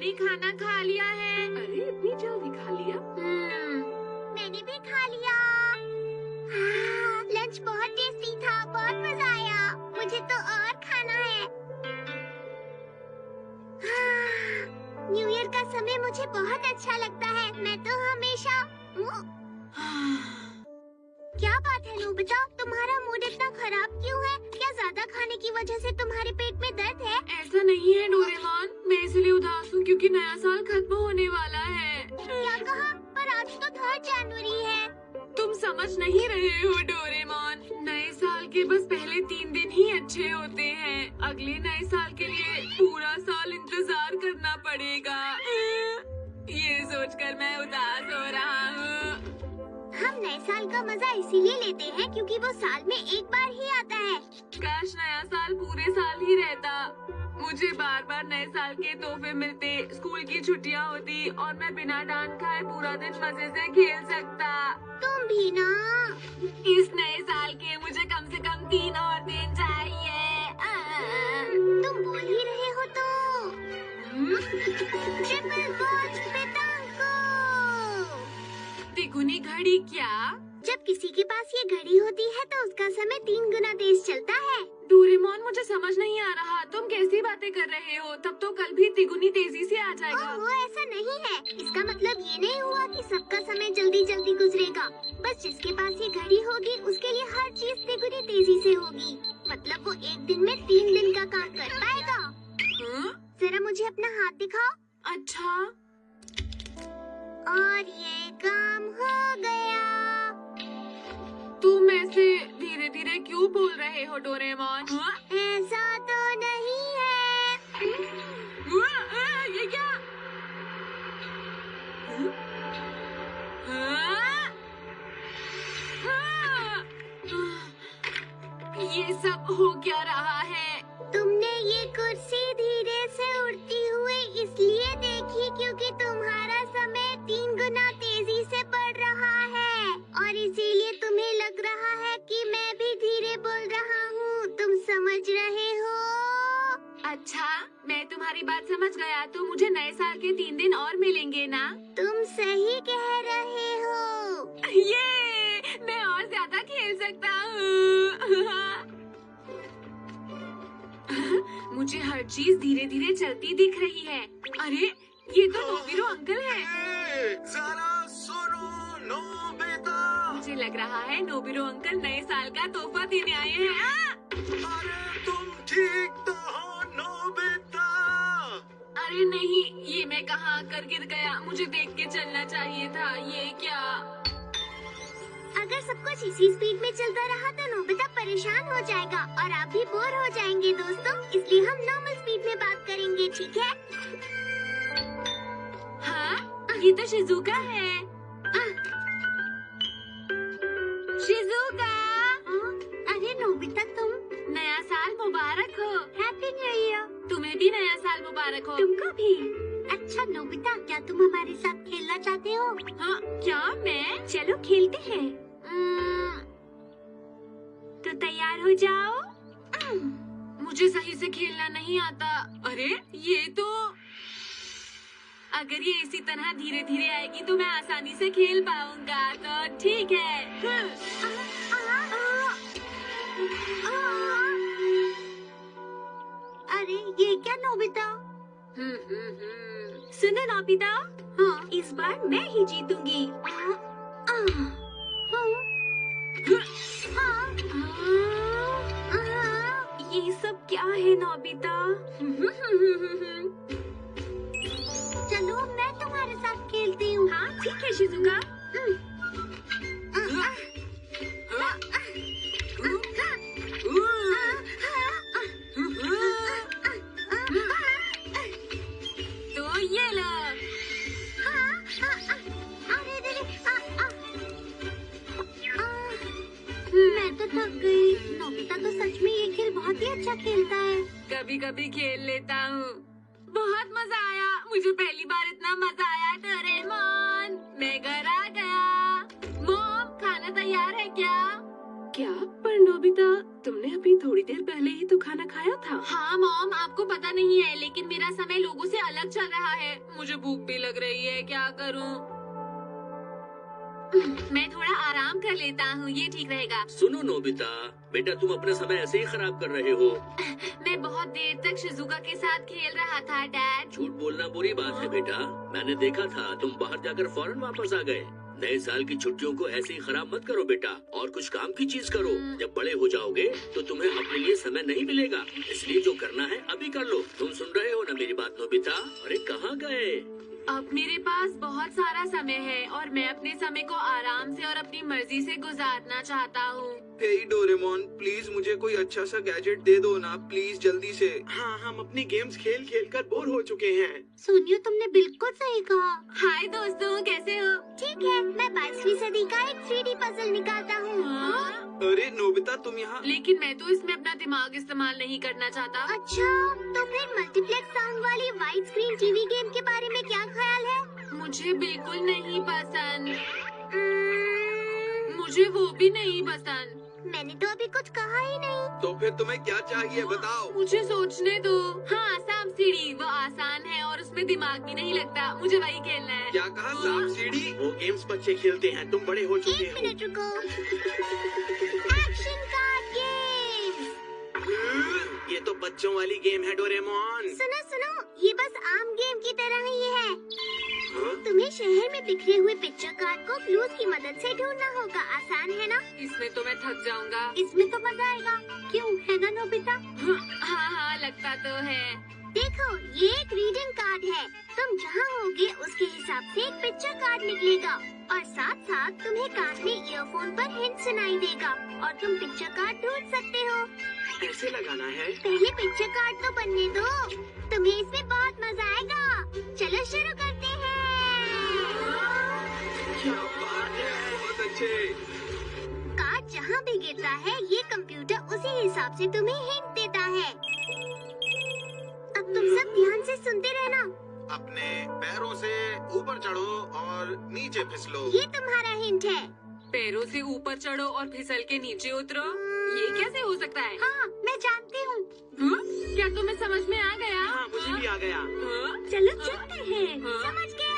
मैंने खाना खा लिया है। अरे इतनी जल्दी खा लिया? मैंने भी खा लिया। लंच बहुत टेस्टी था, बहुत मजा आया। मुझे तो और खाना है। न्यू ईयर का समय मुझे बहुत अच्छा लगता है। मैं तो हमेशा क्या बात है नोबिता, तुम्हारा मूड इतना खराब क्यों है? क्या ज्यादा खाने की वजह से तुम्हारे पेट में दर्द है? ऐसा नहीं है डोरेमोन, मैं इसलिए उदास हूँ क्योंकि नया साल खत्म होने वाला है। क्या कहा? पर आज तो 3 जनवरी है। तुम समझ नहीं रहे हो डोरेमोन, नए साल के बस पहले 3 दिन ही अच्छे होते हैं। अगले नए साल के लिए पूरा साल इंतजार करना पड़ेगा। ये सोचकर मैं उदास हो रहा हूँ। हम नए साल का मजा इसीलिए लेते हैं क्योंकि वो साल में एक बार ही आता है। काश नया साल पूरे साल ही रहता। मुझे बार बार नए साल के तोहफे मिलते, स्कूल की छुट्टियां होती और मैं बिना डांट खाए पूरा दिन मजे से खेल सकता। तुम भी ना। इस नए साल के मुझे कम से कम 3 और दिन चाहिए। तुम बोल ही रहे हो तो। Triple watch पेटांको। तिगुनी घड़ी क्या? जब किसी के पास ये घड़ी होती है तो उसका समय 3 गुना तेज चलता है। डोरेमोन मुझे समझ नहीं आ रहा, तुम कैसी बातें कर रहे हो? तब तो कल भी तिगुनी तेजी से आ जाएगा। वो ऐसा नहीं है। इसका मतलब ये नहीं हुआ कि सबका समय जल्दी जल्दी गुजरेगा। बस जिसके पास ये घड़ी होगी उसके लिए हर चीज तिगुनी तेजी से होगी। मतलब वो एक दिन में 3 दिन का काम कर पाएगा। जरा मुझे अपना हाथ दिखाओ। अच्छा, और ये काम हो गया। तुम ऐसे धीरे धीरे क्यों बोल रहे हो डोरेमोन? ऐसा तो नहीं है। ये क्या? ये सब हो क्या रहा है? तुमने ये कुर्सी धीरे से उड़ती हुई इसलिए देखी क्योंकि तुम्हारा समय 3 गुना तेजी से बढ़ रहा है और इसीलिए तुम्हें लग रहा है कि मैं भी धीरे बोल रहा हूँ। तुम समझ रहे हो? अच्छा, मैं तुम्हारी बात समझ गया। तो मुझे नए साल के 3 दिन और मिलेंगे ना? तुम सही कह रहे हो। ये मैं और ज्यादा खेल सकता हूँ। मुझे हर चीज धीरे धीरे चलती दिख रही है। अरे ये तो नोबिरो अंकल है। जरा सुनो नोबिता। मुझे लग रहा है नोबिरो अंकल नए साल का तोहफा देने आए हैं। अरे तुम ठीक तो हो नोबिता? अरे नहीं, ये मैं कहाँ आकर गिर गया? मुझे देख के चलना चाहिए था। ये क्या? अगर सब कुछ इसी स्पीड में चलता रहा तो नोबिता परेशान हो जाएगा और आप भी बोर हो जाएंगे दोस्तों। इसलिए हम नॉर्मल स्पीड में बात करेंगे, ठीक है? हाँ, ये तो शिजुका है। शिजुका! अरे नोबिता, तुम। नया साल मुबारक हो। Happy new year. तुम्हें भी नया साल मुबारक हो। तुमको भी। अच्छा नोबिता, क्या तुम हमारे साथ खेलना चाहते हो? हाँ, क्या मैं? चलो खेलते हैं। तो तैयार हो जाओ। मुझे सही से खेलना नहीं आता। अरे ये तो, अगर ये इसी तरह धीरे धीरे आएगी तो मैं आसानी से खेल पाऊंगा। तो ठीक है। अरे ये क्या नोबिता? सुनो नोबिता, हाँ, इस बार मैं ही जीतूंगी। ये सब क्या है नोबिता? चलो मैं तुम्हारे साथ खेलती हूँ। हाँ ठीक है शिजुका। तो ये लो। मैं तो थक गई। नोबिता तो सच में ये खेल बहुत ही अच्छा खेलता है। कभी कभी खेल लेता हूँ। बहुत मजा आया। मुझे पहली बार इतना मजा आया डोरेमोन। मैं घर आ गया। मॉम, खाना तैयार है क्या? क्या? पर नोबिता तुमने अभी थोड़ी देर पहले ही तो खाना खाया था। हाँ मॉम, आपको पता नहीं है लेकिन मेरा समय लोगों से अलग चल रहा है। मुझे भूख भी लग रही है, क्या करूँ? मैं थोड़ा आराम कर लेता हूँ, ये ठीक रहेगा। सुनो नोबिता, बेटा तुम अपना समय ऐसे ही खराब कर रहे हो। मैं बहुत देर तक शिजुका के साथ खेल रहा था डैड। झूठ बोलना बुरी बात है बेटा। मैंने देखा था तुम बाहर जाकर फौरन वापस आ गए। नए साल की छुट्टियों को ऐसे ही खराब मत करो बेटा, और कुछ काम की चीज करो। जब बड़े हो जाओगे तो तुम्हें अपने लिए समय नहीं मिलेगा, इसलिए जो करना है अभी कर लो। तुम सुन रहे हो ना मेरी बात नोबिता? अरे कहाँ गए? अब मेरे पास बहुत सारा समय है और मैं अपने समय को आराम से और अपनी मर्जी से गुजारना चाहता हूँ। हे डोरेमोन, प्लीज मुझे कोई अच्छा सा गैजेट दे दो ना, प्लीज जल्दी से। हाँ, हम अपनी गेम्स खेल खेल कर बोर हो चुके हैं। सोनियो, तुमने बिल्कुल सही कहा। हाय दोस्तों, कैसे हो? ठीक है, मैं 22वीं सदी का एक 3D पजल निकालता हूँ। अरे नोबिता, तुम यहाँ? लेकिन मैं तो इसमें अपना दिमाग इस्तेमाल नहीं करना चाहता। अच्छा, तो फिर मल्टीप्लेक्स साउंड वाली वाइड स्क्रीन टीवी गेम के बारे में क्या ख्याल है? मुझे बिल्कुल नहीं पसंद। मुझे वो भी नहीं पसंद। मैंने तो अभी कुछ कहा ही नहीं। तो फिर तुम्हें क्या चाहिए बताओ? मुझे सोचने दो। हाँ, सांप सीढ़ी, वो आसान है और उसमें दिमाग भी नहीं लगता। मुझे वही खेलना है। क्या कहा? सांप सीढ़ी? वो गेम्स बच्चे खेलते हैं, तुम बड़े हो चुके 1 हो। मिनट रुको। Action card game. ये तो बच्चों वाली गेम है डोरेमोन। सुनो सुनो, ये बस आम गेम की तरह ही है। हाँ? तुम्हें शहर में बिखरे हुए पिक्चर कार्ड को क्लूज की मदद से ढूंढना होगा। आसान है ना? इसमें तो मैं थक जाऊंगा। इसमें तो मजा आएगा, क्यों है ना नोबिता? हाँ हाँ, लगता तो है। देखो, ये एक रीडिंग कार्ड है। तुम जहाँ होगे उसके हिसाब से एक पिक्चर कार्ड निकलेगा और साथ साथ तुम्हें कान में ईयरफोन पर हिंट सुनाई देगा और तुम पिक्चर कार्ड ढूंढ सकते हो। ऐसे लगाना है? पहले पिक्चर कार्ड तो बनने दो, तुम्हें इसमें बहुत मजा आएगा। चलो शुरू करते हैं। क्या बात है, बहुत अच्छे। कार्ड जहाँ भी गिरता है, ये कंप्यूटर उसी हिसाब से तुम्हें हिंट देता है। अब तुम सब ध्यान से सुनते रहना। अपने पैरों से ऊपर चढ़ो और नीचे फिसलो। ये तुम्हारा हिंट है। पैरों से ऊपर चढ़ो और फिसल के नीचे उतरो। ये कैसे हो सकता है? हाँ, मैं जानती हूँ। हाँ? क्या तुम्हें समझ में आ गया? हाँ, मुझे भी आ गया। हाँ? चलो चलते हैं। हाँ? समझ गया।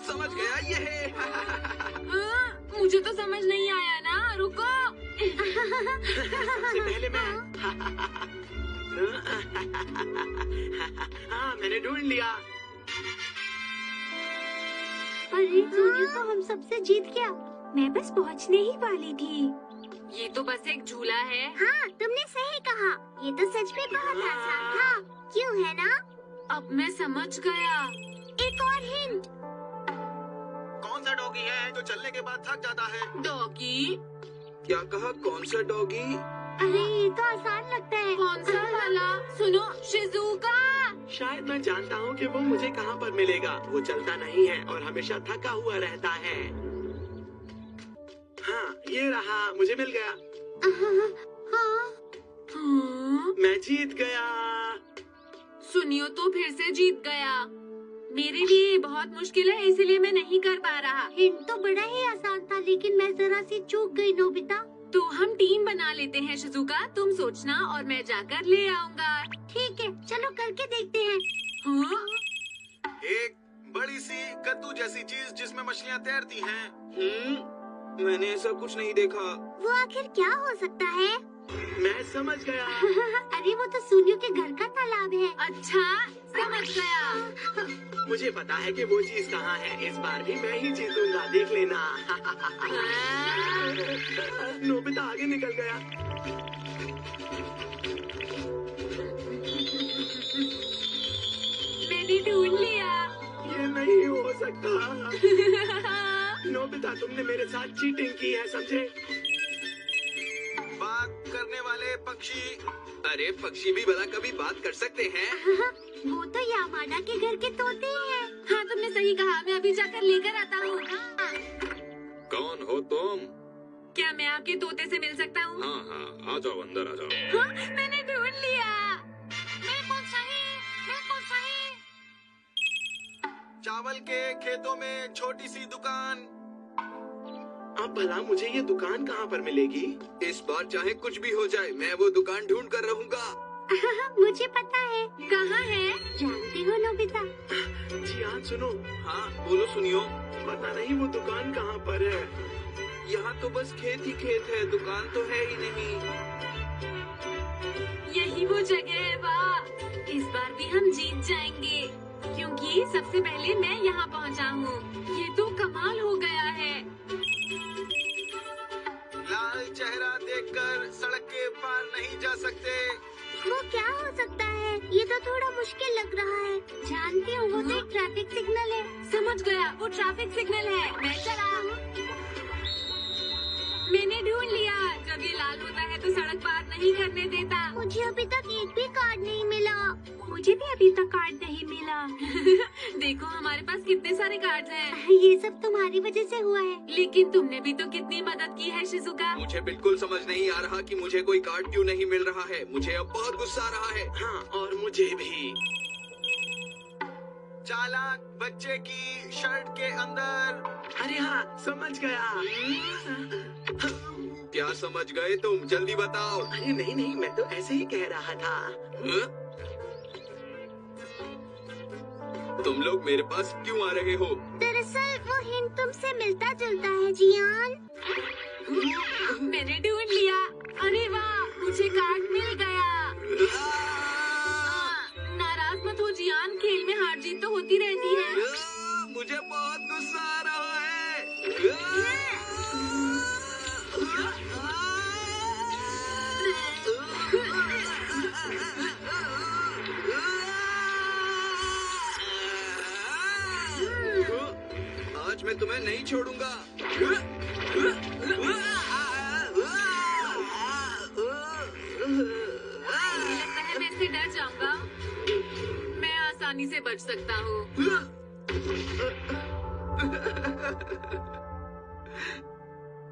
समझ गया ये है। हाँ? मुझे तो समझ नहीं आया ना, रुको। सबसे पहले मैं। हाँ, मैंने ढूंढ लिया। अरे सोनिया तो हम सबसे जीत गया। मैं बस पहुंचने ही वाली थी। ये तो बस एक झूला है। हाँ, तुमने सही कहा। ये तो सच में बहुत आसान था, क्यों है ना? अब मैं समझ गया। एक और हिंट। कौन सा डॉगी है जो चलने के बाद थक जाता है? डॉगी? क्या कहा? कौन सा डॉगी? अरे ये तो आसान लगता है। कौन सा वाला? सुनो, शिजुका। शायद मैं जानता हूँ कि वो मुझे कहाँ पर मिलेगा। वो चलता नहीं है और हमेशा थका हुआ रहता है। हाँ, ये रहा, मुझे मिल गया। हाँ, हाँ? मैं जीत गया। सुनियो तो फिर से जीत गया। मेरे लिए ये बहुत मुश्किल है, इसलिए मैं नहीं कर पा रहा। हिंट तो बड़ा ही आसान था, लेकिन मैं जरा सी चूक गई नोबिता। तो हम टीम बना लेते हैं शिजुका, तुम सोचना और मैं जाकर ले आऊंगा। ठीक है, चलो करके देखते हैं। हाँ? एक बड़ी सी कद्दू जैसी चीज जिसमें मछलियाँ तैरती हैं। मैंने ऐसा कुछ नहीं देखा। वो आखिर क्या हो सकता है? मैं समझ गया। अरे वो तो सोनियो के घर का तालाब है। अच्छा, समझ गया। मुझे पता है कि वो चीज कहाँ है। इस बार भी मैं ही जीतूंगा, देख लेना। नोबिता आगे निकल गया। मैंने ढूंढ लिया। ये नहीं हो सकता। नोबिता, तुमने मेरे साथ चीटिंग की है, समझे? बात करने वाले पक्षी। अरे पक्षी भी भला कभी बात कर सकते हैं? वो तो यामाडा के घर के तोते हैं। हाँ, तुमने सही कहा। मैं अभी जाकर लेकर आता हूँ। कौन हो तुम? क्या मैं आपके तोते से मिल सकता हूँ? हाँ हाँ, आ जाओ, अंदर आ जाओ। हाँ, मैंने ढूंढ लिया। बिल्कुल सही, बिल्कुल सही। चावल के खेतों में छोटी सी दुकान। आप भला मुझे ये दुकान कहाँ पर मिलेगी? इस बार चाहे कुछ भी हो जाए, मैं वो दुकान ढूंढ कर रहूंगा। मुझे पता है। कहाँ है? जानते हो नोबिता? जियान सुनो, हाँ बोलो सुनियो। पता नहीं वो दुकान कहाँ पर है। यहाँ तो बस खेत ही खेत है, दुकान तो है ही नहीं। यही वो जगह है। वाह, इस बार भी हम जीत जाएंगे क्योंकि सबसे पहले मैं यहाँ पहुँचा हूँ। ये तो कमाल हो गया है। लाल चेहरा देखकर सड़क के पार नहीं जा सकते। वो क्या हो सकता है? ये तो थोड़ा मुश्किल लग रहा है। जानती हूँ, वो तो एक ट्रैफिक सिग्नल है। समझ गया, वो ट्रैफिक सिग्नल है। मैं चला। मैंने ढूंढ लिया। जब ये लाल होता है तो सड़क पार नहीं करने देता। मुझे अभी तक एक भी कार्ड नहीं मिला। मुझे भी अभी तक कार्ड नहीं मिला। देखो हमारे पास कितने सारे कार्ड्स हैं। ये सब तुम्हारी वजह से हुआ है। लेकिन तुमने भी तो कितनी मदद की है शिजुका। मुझे बिल्कुल समझ नहीं आ रहा कि मुझे कोई कार्ड क्यों नहीं मिल रहा है। मुझे अब बहुत गुस्सा आ रहा है। हाँ, और मुझे भी। चालाक बच्चे की शर्ट के अंदर। अरे हाँ, समझ गया। क्या समझ गए तुम? जल्दी बताओ। अरे नहीं नहीं, मैं तो ऐसे ही कह रहा था। तुम लोग मेरे पास क्यों आ रहे हो? दरअसल वो हिंट तुमसे मिलता जुलता है जियान। मैंने ढूंढ लिया। अरे वाह, मुझे कार्ड मिल गया। नाराज मत हो जियान, खेल में हार जीत तो होती रहती है। मुझे बहुत गुस्सा आ रहा है। आज मैं तुम्हें नहीं छोड़ूंगा। लगता है मैं इससे डर जाऊंगा। मैं आसानी से बच सकता हूँ।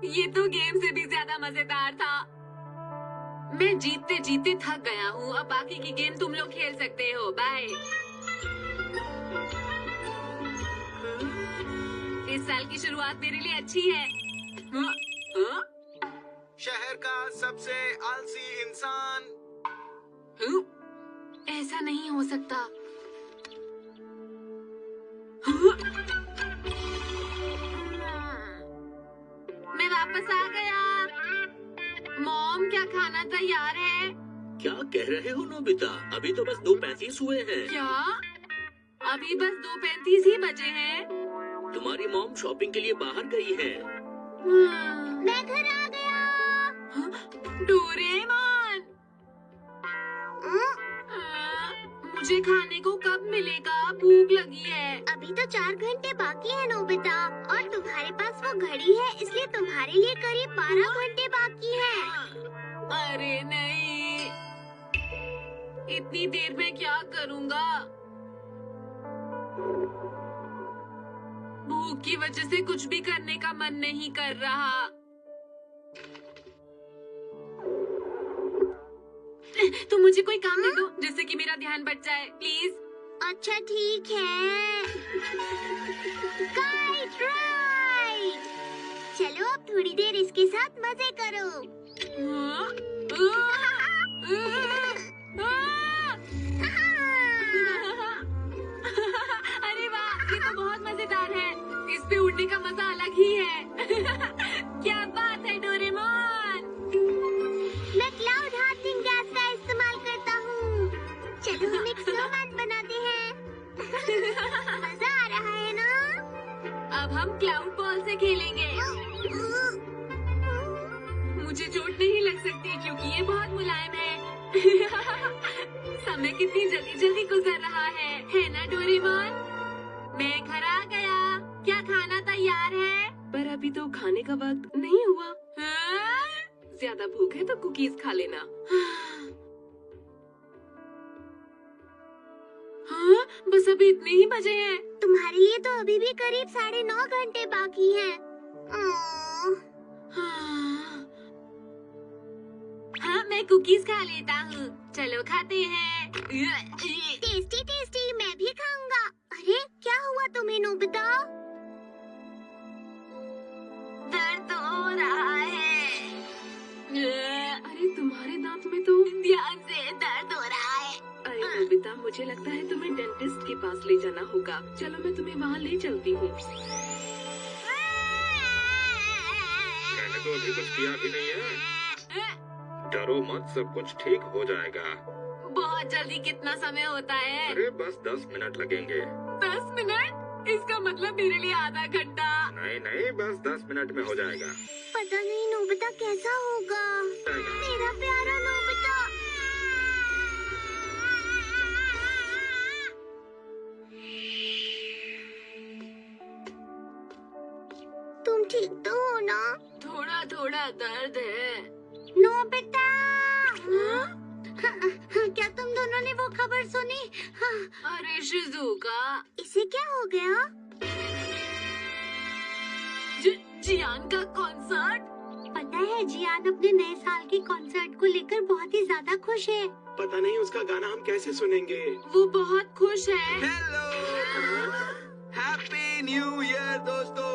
ये तो गेम से भी ज्यादा मजेदार था। मैं जीतते जीतते थक गया हूँ। अब बाकी की गेम तुम लोग खेल सकते हो। बाय। इस साल की शुरुआत मेरे लिए अच्छी है। शहर का सबसे आलसी इंसान। ऐसा नहीं हो सकता। मैं वापस आ गया। मॉम, क्या खाना तैयार है? क्या कह रहे हो नोबिता? अभी तो बस 2:35 हुए हैं। क्या? अभी बस 2:35 ही बजे हैं। तुम्हारी मॉम शॉपिंग के लिए बाहर गई है। मैं घर आ गया। डोरेमोन, मुझे खाने को कब मिलेगा? भूख लगी है। अभी तो 4 घंटे बाकी है नोबिता, और तुम्हारे पास वो घड़ी है, इसलिए तुम्हारे लिए करीब 12 घंटे बाकी है। अरे नहीं, इतनी देर में क्या करूँगा? भूख की वजह से कुछ भी करने का मन नहीं कर रहा। तुम मुझे कोई काम दे दो जिससे कि मेरा ध्यान बच जाए, प्लीज। अच्छा ठीक है। Kite ride. चलो अब थोड़ी देर इसके साथ मजे करो। अरे वाह, ये तो बहुत मजेदार है। इस पे उड़ने का मजा अलग ही है। क्या बात है डोरेमोन। मैं क्लाउड हार्टनिंग गैस का इस्तेमाल करता हूँ। चलो हम एक स्नोमैन बनाते हैं। मजा आ रहा है ना? अब हम क्लाउड बॉल से खेलेंगे। मुझे चोट नहीं लग सकती क्योंकि ये बहुत मुलायम है। समय कितनी जल्दी जल्दी गुजर रहा है ना डोरेमोन? मैं घर आ गया। क्या खाना तैयार है? पर अभी तो खाने का वक्त नहीं हुआ। ज्यादा भूख है तो कुकीज खा लेना। हाँ, बस अभी इतने ही बजे हैं। तुम्हारे लिए तो अभी भी करीब 9.5 घंटे बाकी हैं। हाँ, मैं कुकीज खा लेता हूँ। चलो खाते हैं। टेस्टी टेस्टी, मैं भी खाऊंगा। अरे क्या हुआ तुम्हें नोबिता? दर्द हो मुझे लगता है तुम्हें डेंटिस्ट के पास ले जाना होगा। चलो मैं तुम्हें वहाँ ले चलती हूँ। मैंने तो अभी कुछ किया भी नहीं है। डरो मत, सब कुछ ठीक हो जाएगा। बहुत जल्दी कितना समय होता है? अरे बस 10 मिनट लगेंगे। 10 मिनट? इसका मतलब मेरे लिए आधा घंटा। नहीं नहीं, बस 10 मिनट में हो जाएगा। पता नहीं नोबिता कैसा होगा। मेरा प्यारा नोबिता। तुम ठीक तो हो ना? थोड़ा थोड़ा दर्द है। नोबिता। क्या तुम दोनों ने वो खबर सुनी? अरे शिजुका, इसे क्या हो गया? जियान का कॉन्सर्ट। पता है जियान अपने नए साल के कॉन्सर्ट को लेकर बहुत ही ज्यादा खुश है। पता नहीं उसका गाना हम कैसे सुनेंगे। वो बहुत खुश है। हेलो, हैप्पी न्यू ईयर दोस्तों।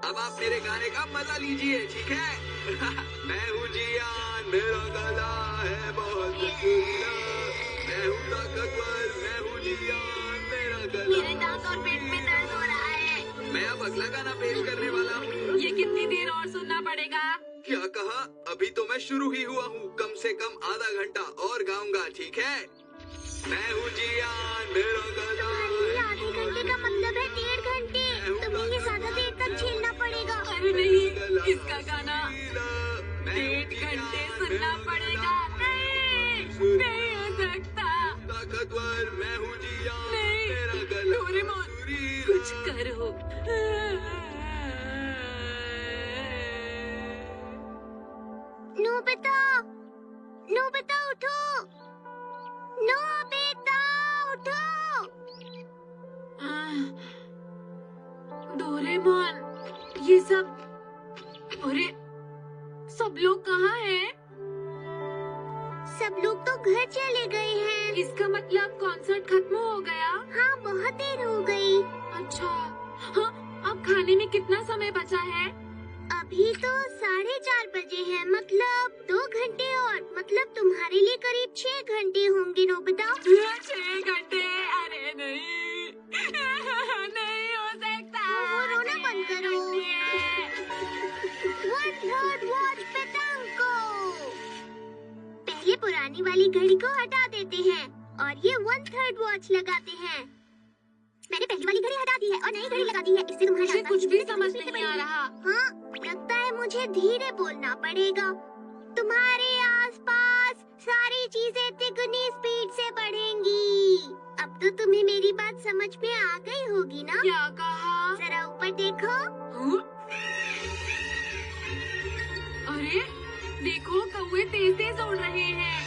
अब आप मेरे गाने का मजा लीजिए, ठीक है? मैं हूँ जियान, मेरा गला है बहुत रसीला। मैं हूँ ताकतवर, मैं हूँ जियान, मेरा गला। मेरे दांत और पेट में दर्द हो रहा है। मैं अब अगला गाना पेश करने वाला हूँ। ये कितनी देर और सुनना पड़ेगा? क्या कहा? अभी तो मैं शुरू ही हुआ हूँ। कम से कम आधा घंटा और गाऊंगा, ठीक है? मैं हूँ जियान, मेरा गला ये आधे घंटे का मतलब है 1.5 घंटे। तुम्हें ये ज्यादा देर तक झेलना पड़ेगा। अरे नहीं, इसका गाना 1.5 घंटे सुनना पड़ेगा। नहीं हो सकता। ताकतवर, मैं हूँ जियान, नहीं, मेरा गला डोरेमोन, कुछ करो। नोबिता, नोबिता उठो, नोबिता उठो। डोरेमोन, ये सब, अरे सब लोग कहाँ हैं? सब लोग तो घर चले गए हैं। इसका मतलब कॉन्सर्ट खत्म हो गया? हाँ, बहुत देर हो गई। अच्छा, हाँ, अब खाने में कितना समय बचा है? अभी तो 4:30 बजे हैं, मतलब 2 घंटे और, मतलब तुम्हारे लिए करीब 6 घंटे होंगे नोबिता। 6 घंटे? अरे नहीं, नहीं हो सकता। वो रोना बंद करो। 1/3 वॉच पेटांको। पहले पुरानी वाली घड़ी को हटा देते हैं और ये 1/3 वॉच लगाते हैं। मैंने पहली वाली घड़ी हटा दी है और नई घड़ी लगा दी है। इससे तुम्हारे मुझे आसपास कुछ की भी चीजें समझ कितनी नहीं आ बड़ी हैं। रहा। हाँ, लगता है मुझे धीरे बोलना पड़ेगा। तुम्हारे आसपास सारी चीजें तिगुनी स्पीड से बढ़ेंगी। अब तो तुम्हें मेरी बात समझ में आ गई होगी ना? क्या कहा? जरा ऊपर देखो। अरे देखो, कौवे तेज तेज उड़ रहे हैं।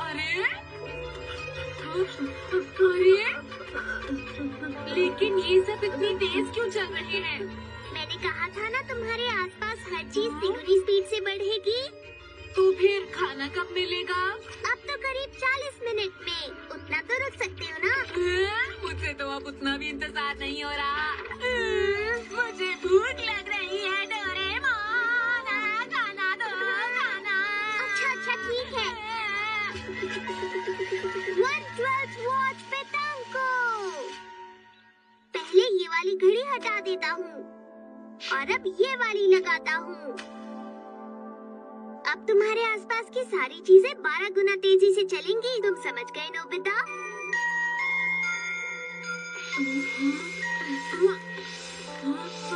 अरे लेकिन ये सब इतनी तेज क्यों चल रहे हैं? मैंने कहा था ना तुम्हारे आसपास हर चीज तिगुनी स्पीड से बढ़ेगी। तो फिर खाना कब मिलेगा? अब तो करीब 40 मिनट में। उतना तो रुक सकते हो ना? मुझसे तो अब उतना भी इंतजार नहीं हो रहा। मुझे भूख लग रही है डोरेमोन, खाना दो, खाना। अच्छा ठीक है। 1/12 वॉच पेटांको। पहले ये वाली घड़ी हटा देता हूँ और अब ये वाली लगाता हूँ। अब तुम्हारे आसपास की सारी चीजें 12 गुना तेजी से चलेंगी। तुम समझ गए नोबिता?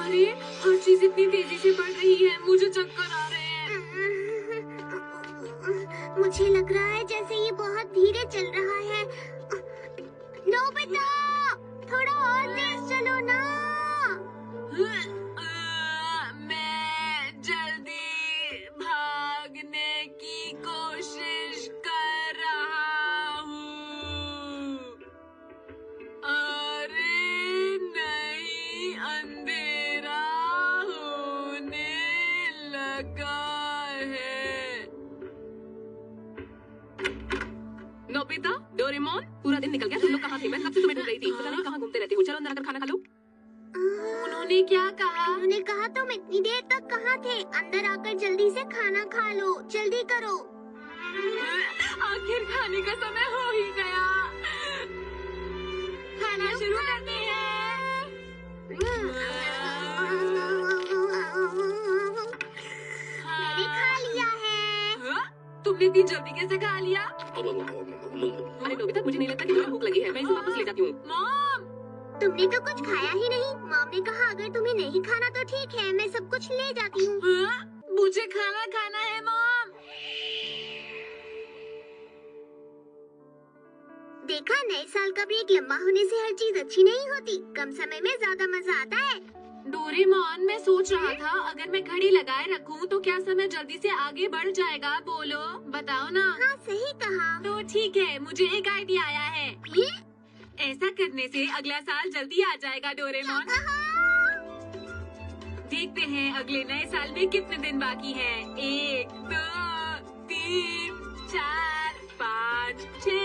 अरे हर चीज इतनी तेजी से बढ़ रही है, मुझे चक्कर आ रहे हैं। मुझे लग रहा है जैसे ये बहुत धीरे चल रहा है। नोबिता, थोड़ा और तेज चलो ना। मैं जल्दी भागने की कोशिश कर रहा हूँ। अरे नहीं, अंधेरा होने लगा है। नोबिता, डोरेमोन, पूरा दिन निकल गया। तुम लोग कहाँ थे? मैं कब से तुम्हें ढूंढ रही थी। पता नहीं कहाँ घूमते रहते हो। चलो अंदर आकर खाना खा लो। उन्होंने क्या कहा? उन्होंने कहा तुम इतनी देर तक कहाँ थे? अंदर आकर जल्दी से खाना खा लो, जल्दी करो। आखिर खाने का समय हो ही गया। शुरू करते हैं। मैंने खा लिया है। हाँ? तुमने इतनी जल्दी कैसे खा लिया? अरे नोबिता, मुझे नहीं लगता कि तुम्हें भूख लगी है। मैं इसे वापस ले जाती हूँ। मॉम, तुमने तो कुछ खाया ही नहीं। मॉम ने कहा अगर तुम्हें नहीं खाना तो ठीक है, मैं सब कुछ ले जाती हूँ। हाँ? मुझे खाना खाना है मॉम। देखा, नए साल का ब्रेक लंबा होने से हर चीज अच्छी नहीं होती। कम समय में ज्यादा मजा आता है। डोरेमोन, मैं सोच रहा था अगर मैं घड़ी लगाए रखूं तो क्या समय जल्दी से आगे बढ़ जाएगा? बोलो, बताओ ना। हाँ, सही कहा। तो ठीक है, मुझे एक आइडिया आया है। ये? ऐसा करने से अगला साल जल्दी आ जाएगा डोरेमोन। देखते हैं अगले नए साल में कितने दिन बाकी हैं। 1, 2, 3, 4, 5, 6,